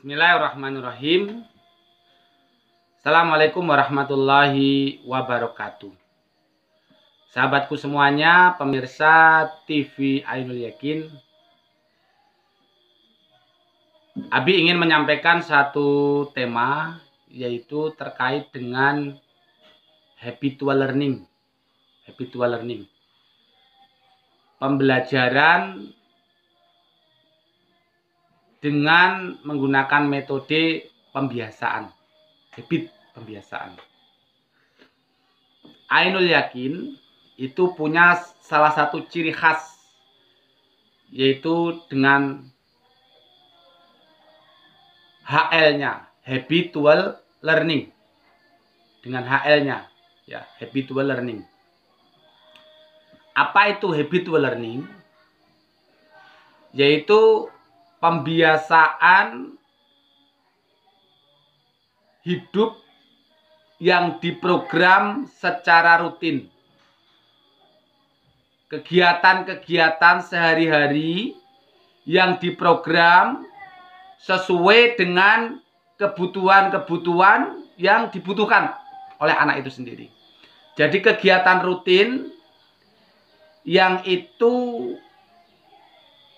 Bismillahirrahmanirrahim. Assalamualaikum warahmatullahi wabarakatuh. Sahabatku semuanya, pemirsa TV Ainul Yakin, Abi ingin menyampaikan satu tema, yaitu terkait dengan habitual learning. Habitual learning, pembelajaran dengan menggunakan metode pembiasaan, habit pembiasaan. Ainul Yakin itu punya salah satu ciri khas, yaitu dengan HL-nya, habitual learning. Dengan HL-nya, ya, habitual learning. Apa itu habitual learning? Yaitu pembiasaan hidup yang diprogram secara rutin. Kegiatan-kegiatan sehari-hari yang diprogram sesuai dengan kebutuhan-kebutuhan yang dibutuhkan oleh anak itu sendiri. Jadi kegiatan rutin yang itu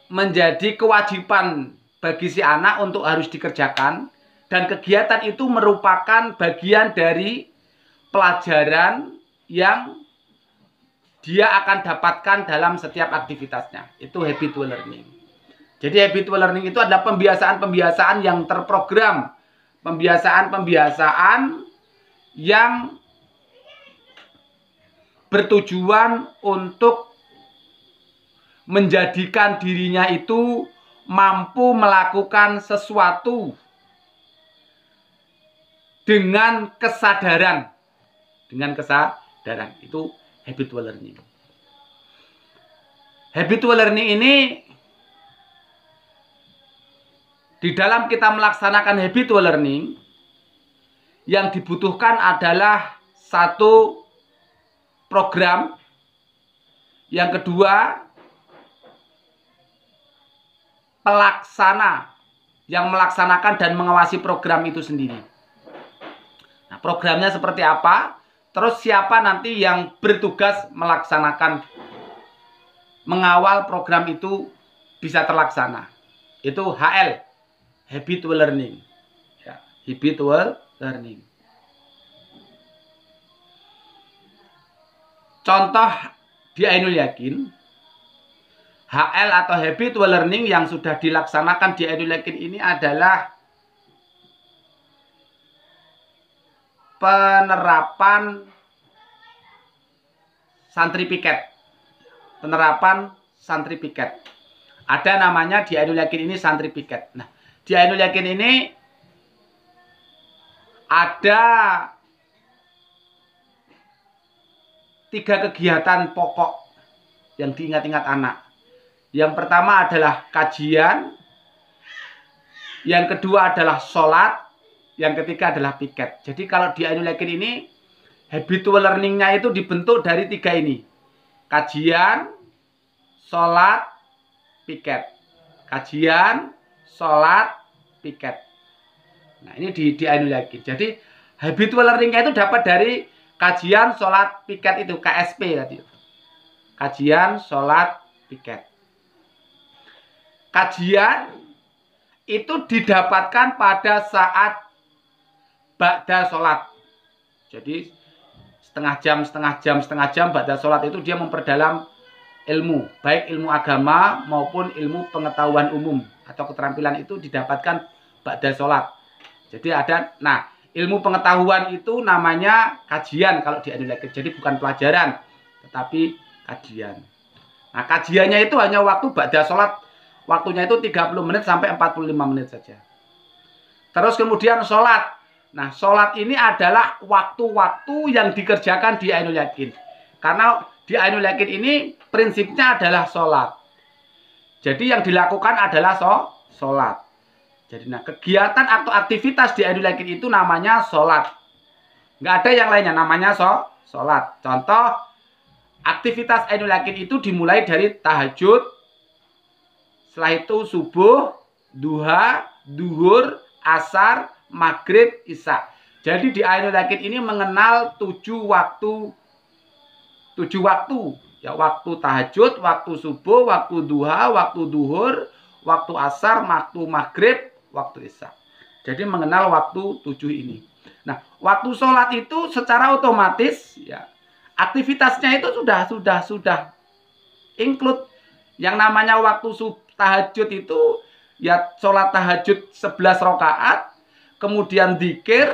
menjadi kewajiban bagi si anak untuk harus dikerjakan, dan kegiatan itu merupakan bagian dari pelajaran yang dia akan dapatkan dalam setiap aktivitasnya. Itu habitual learning. Jadi habitual learning itu adalah pembiasaan-pembiasaan yang terprogram, pembiasaan-pembiasaan yang bertujuan untuk menjadikan dirinya itu mampu melakukan sesuatu dengan kesadaran. Dengan kesadaran. Itu habitual learning. Habitual learning ini, di dalam kita melaksanakan habitual learning, yang dibutuhkan adalah satu, program. Yang kedua, pelaksana yang melaksanakan dan mengawasi program itu sendiri. Nah, programnya seperti apa? Terus siapa nanti yang bertugas melaksanakan, mengawal program itu bisa terlaksana? Itu HL, habitual learning. Ya, habitual learning. Contoh di Ainul Yakin, HL atau habitual learning yang sudah dilaksanakan di Ainul Yakin ini adalah penerapan santri piket. Penerapan santri piket. Ada namanya di Ainul Yakin ini santri piket. Nah, di Ainul Yakin ini ada 3 kegiatan pokok yang diingat-ingat anak. Yang pertama adalah kajian, yang kedua adalah sholat, yang ketiga adalah piket. Jadi kalau di Ainul Yakin ini, habitual learning-nya itu dibentuk dari 3 ini. Kajian, sholat, piket. Kajian, sholat, piket. Nah, ini di Ainul Yakin. Jadi habitual learning-nya itu dapat dari kajian, sholat, piket, itu KSP tadi. Kajian, sholat, piket. Kajian itu didapatkan pada saat ba'da sholat. Jadi setengah jam ba'da sholat itu dia memperdalam ilmu, baik ilmu agama maupun ilmu pengetahuan umum atau keterampilan itu didapatkan ba'da sholat. Jadi ada, nah, ilmu pengetahuan itu namanya kajian kalau di Ainul Yakin. Jadi bukan pelajaran, tetapi kajian. Nah, kajiannya itu hanya waktu ba'da sholat. Waktunya itu 30 menit sampai 45 menit saja. Terus kemudian sholat. Nah, sholat ini adalah waktu-waktu yang dikerjakan di Ainul Yakin. Karena di Ainul Yakin ini prinsipnya adalah sholat. Jadi yang dilakukan adalah sholat. Jadi nah, kegiatan atau aktivitas di Ainul Yakin itu namanya sholat. Nggak ada yang lainnya, namanya sholat. Contoh, aktivitas Ainul Yakin itu dimulai dari tahajud, setelah itu subuh, duha, duhur, asar, maghrib, isya. Jadi di Ainul Yakin ini mengenal 7 waktu. 7 waktu. Ya, waktu tahajud, waktu subuh, waktu duha, waktu duhur, waktu asar, waktu maghrib, waktu isya. Jadi mengenal waktu 7 ini. Nah, waktu sholat itu secara otomatis ya aktivitasnya itu sudah include. Yang namanya waktu tahajud itu ya sholat tahajud 11 rakaat, kemudian dzikir,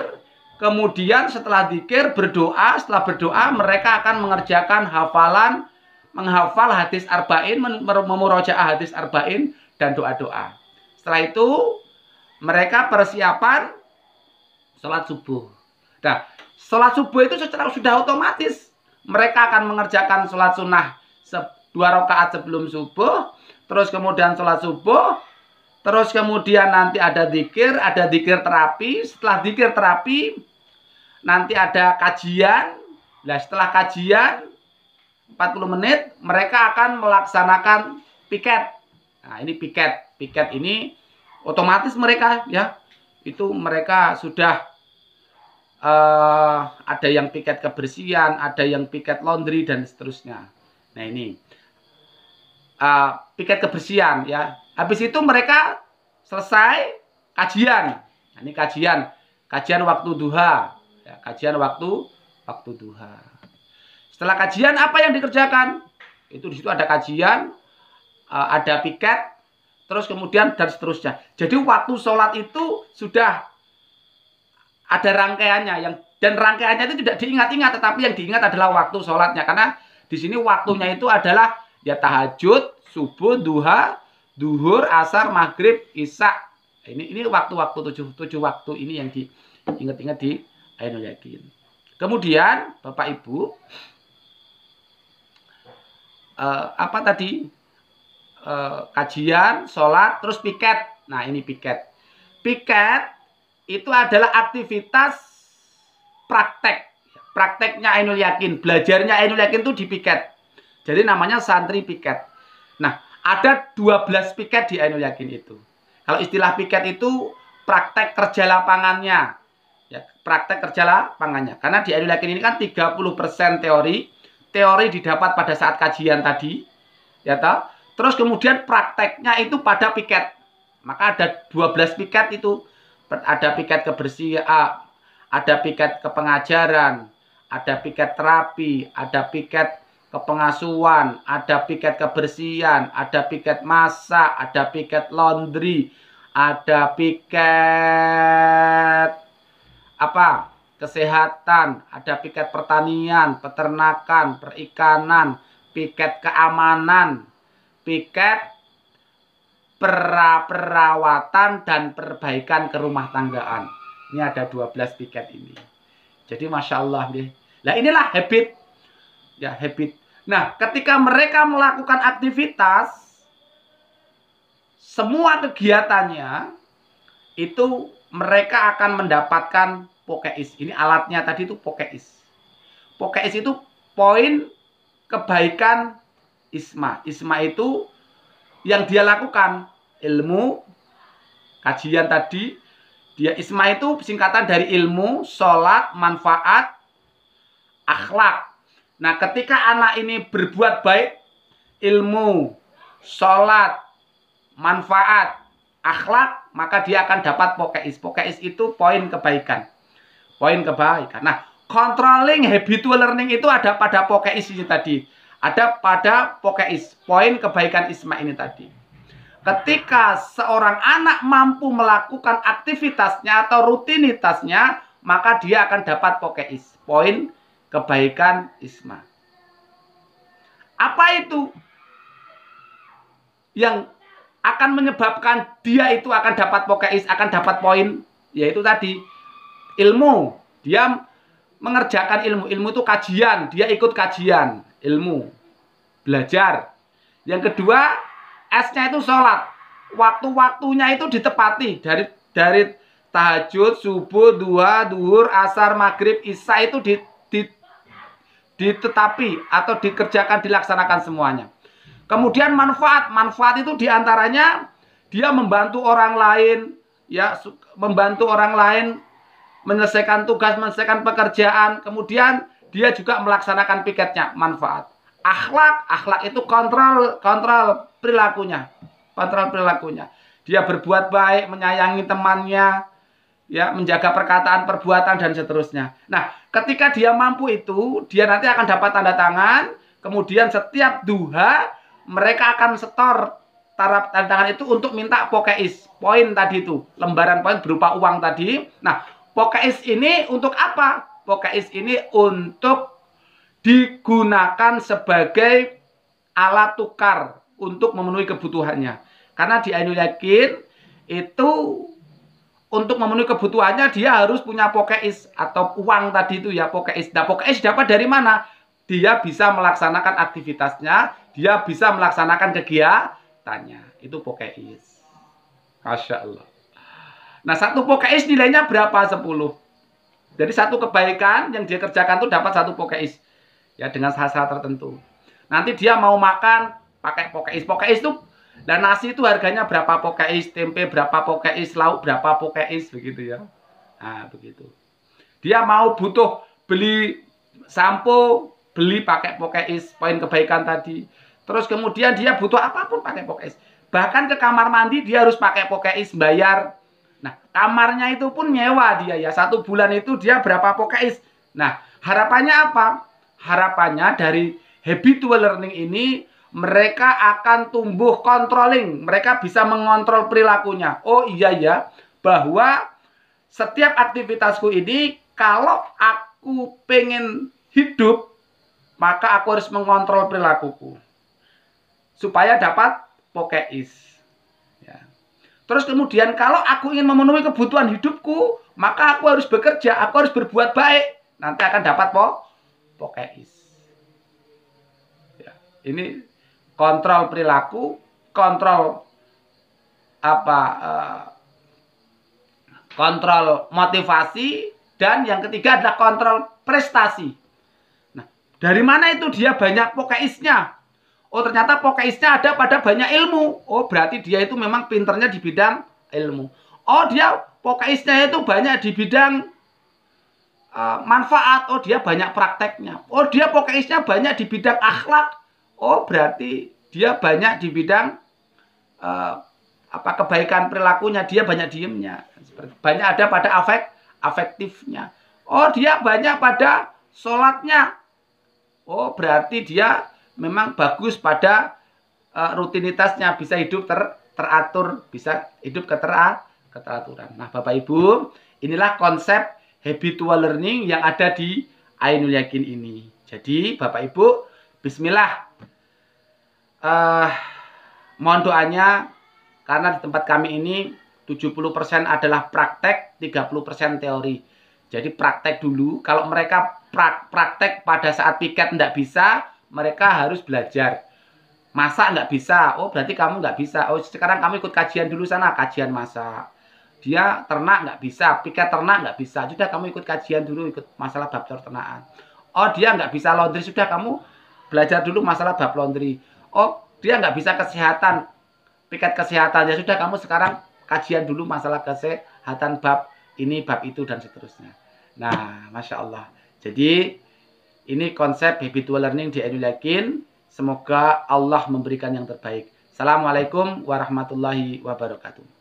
kemudian setelah dzikir berdoa, setelah berdoa mereka akan mengerjakan hafalan, menghafal hadis arba'in, memurojaah hadis arba'in dan doa-doa. Setelah itu mereka persiapan sholat subuh. Nah, sholat subuh itu secara sudah otomatis mereka akan mengerjakan sholat sunnah 2 rakaat sebelum subuh, terus kemudian sholat subuh, terus kemudian nanti ada dzikir terapi. Setelah dzikir terapi nanti ada kajian. Nah, setelah kajian 40 menit mereka akan melaksanakan piket. Nah, ini piket. Piket ini otomatis mereka ya itu mereka sudah ada yang piket kebersihan, ada yang piket laundry dan seterusnya. Nah, ini piket kebersihan ya. Habis itu mereka selesai kajian. Nah, ini kajian waktu duha. Ya, kajian waktu duha. Setelah kajian apa yang dikerjakan? Itu di situ ada kajian, ada piket, terus kemudian dan seterusnya. Jadi waktu sholat itu sudah ada rangkaiannya dan rangkaiannya itu tidak diingat-ingat, tetapi yang diingat adalah waktu sholatnya karena di sini waktunya itu adalah ya tahajud, subuh, duha, duhur, asar, maghrib, isya. Ini waktu-waktu 7 waktu ini yang diingat-ingat di Ainul Yakin. Kemudian Bapak Ibu kajian, sholat, terus piket. Nah, ini piket. Piket itu adalah aktivitas praktek. Prakteknya Ainul Yakin, belajarnya Ainul Yakin itu di piket. Jadi namanya santri piket. Nah, ada 12 piket di Ainul Yakin itu. Kalau istilah piket itu praktek kerja lapangannya. Ya, praktek kerja lapangannya. Karena di Ainul Yakin ini kan 30% teori. Teori didapat pada saat kajian tadi. Ya toh? Terus kemudian prakteknya itu pada piket. Maka ada 12 piket itu. Ada piket kebersihan, ada piket kepengajaran, ada piket terapi, ada piket kepengasuhan, ada piket kebersihan, ada piket masak, ada piket laundry, ada piket kesehatan, ada piket pertanian, peternakan, perikanan, piket keamanan, piket perawatan dan perbaikan kerumah tanggaan. Ini ada 12 piket ini. Jadi Masya Allah nih. Nah, inilah habit. Ya, habit. Nah, ketika mereka melakukan aktivitas, semua kegiatannya itu mereka akan mendapatkan pokeis. Ini alatnya tadi itu pokeis. Pokeis itu poin kebaikan isma. Isma itu yang dia lakukan ilmu, kajian tadi. Dia isma itu singkatan dari ilmu, sholat, manfaat, akhlak. Nah, ketika anak ini berbuat baik, ilmu, sholat, manfaat, akhlak, maka dia akan dapat pokeis. Pokeis itu poin kebaikan. Poin kebaikan. Nah, controlling habitual learning itu ada pada pokeis ini tadi. Ada pada pokeis, poin kebaikan isma ini tadi. Ketika seorang anak mampu melakukan aktivitasnya atau rutinitasnya, maka dia akan dapat pokeis, poin kebaikan isma. Apa itu yang akan menyebabkan dia itu akan dapat pokeis, akan dapat poin? Yaitu tadi ilmu. Dia mengerjakan ilmu. Ilmu itu kajian, dia ikut kajian ilmu, belajar. Yang kedua, S-nya itu sholat. Waktu-waktunya itu ditepati dari tahajud, subuh, duha, duhur, asar, maghrib, isya itu ditetapi atau dikerjakan, dilaksanakan semuanya. Kemudian manfaat itu diantaranya dia membantu orang lain, ya membantu orang lain menyelesaikan tugas, menyelesaikan pekerjaan, kemudian dia juga melaksanakan piketnya, manfaat. Akhlak itu kontrol perilakunya. Kontrol perilakunya. Dia berbuat baik, menyayangi temannya, ya, menjaga perkataan, perbuatan dan seterusnya. Nah, ketika dia mampu itu, dia nanti akan dapat tanda tangan, kemudian setiap duha mereka akan setor tanda tangan itu untuk minta pokeis, poin tadi itu, lembaran poin berupa uang tadi. Nah, pokeis ini untuk apa? Pokeis ini untuk digunakan sebagai alat tukar untuk memenuhi kebutuhannya. Karena di Ainul Yakin itu untuk memenuhi kebutuhannya dia harus punya pokeis atau uang tadi itu ya, pokeis. Nah, pokeis dapat dari mana? Dia bisa melaksanakan aktivitasnya, dia bisa melaksanakan kegiatannya. Itu pokeis. Masya Allah. Nah, satu pokeis nilainya berapa? 10. Jadi satu kebaikan yang dia kerjakan itu dapat satu pokeis. Ya, dengan syarat tertentu. Nanti dia mau makan pakai pokeis. Pokeis itu, dan nasi itu harganya berapa pokeis, tempe berapa pokeis, lauk berapa pokeis, begitu ya. Nah, begitu. Dia mau butuh beli sampo, beli pakai pokeis, poin kebaikan tadi. Terus kemudian dia butuh apapun pakai pokeis. Bahkan ke kamar mandi dia harus pakai pokeis, bayar. Nah, kamarnya itu pun nyewa dia ya. 1 bulan itu dia berapa pokeis. Nah, harapannya apa? Harapannya dari habitual learning ini mereka akan tumbuh controlling. Mereka bisa mengontrol perilakunya. Oh iya ya, bahwa setiap aktivitasku ini kalau aku pengen hidup, maka aku harus mengontrol perilakuku supaya dapat pokeis. Ya. Terus kemudian kalau aku ingin memenuhi kebutuhan hidupku, maka aku harus bekerja, aku harus berbuat baik. Nanti akan dapat pokeis. Ya. Ini kontrol perilaku, kontrol kontrol motivasi, dan yang ketiga adalah kontrol prestasi. Nah, dari mana itu dia banyak pokeisnya? Oh, ternyata pokeisnya ada pada banyak ilmu. Oh, berarti dia itu memang pinternya di bidang ilmu. Oh, dia pokeisnya itu banyak di bidang manfaat. Oh, dia banyak prakteknya. Oh, dia pokeisnya banyak di bidang akhlak. Oh, berarti dia banyak di bidang kebaikan perilakunya, dia banyak diemnya. Banyak ada pada afektifnya. Oh, dia banyak pada sholatnya. Oh, berarti dia memang bagus pada rutinitasnya, bisa hidup teratur, bisa hidup keteraturan. Nah, Bapak Ibu, inilah konsep habitual learning yang ada di Ainul Yakin ini. Jadi, Bapak Ibu, bismillah. Mohon doanya, karena di tempat kami ini 70% adalah praktek, 30% teori. Jadi praktek dulu. Kalau mereka praktek pada saat piket tidak bisa, mereka harus belajar. Masak nggak bisa, oh berarti kamu nggak bisa. Oh, sekarang kamu ikut kajian dulu sana, kajian masak. Dia ternak nggak bisa, piket ternak nggak bisa. Sudah kamu ikut kajian dulu, ikut masalah bab ternakan. Oh, dia nggak bisa laundry, sudah kamu belajar dulu masalah bab laundry. Oh, dia nggak bisa kesehatan, piket kesehatan, ya sudah kamu sekarang kajian dulu masalah kesehatan bab ini, bab itu, dan seterusnya. Nah, Masya Allah. Jadi, ini konsep habitual learning di Ainul Yakin. Semoga Allah memberikan yang terbaik. Assalamualaikum warahmatullahi wabarakatuh.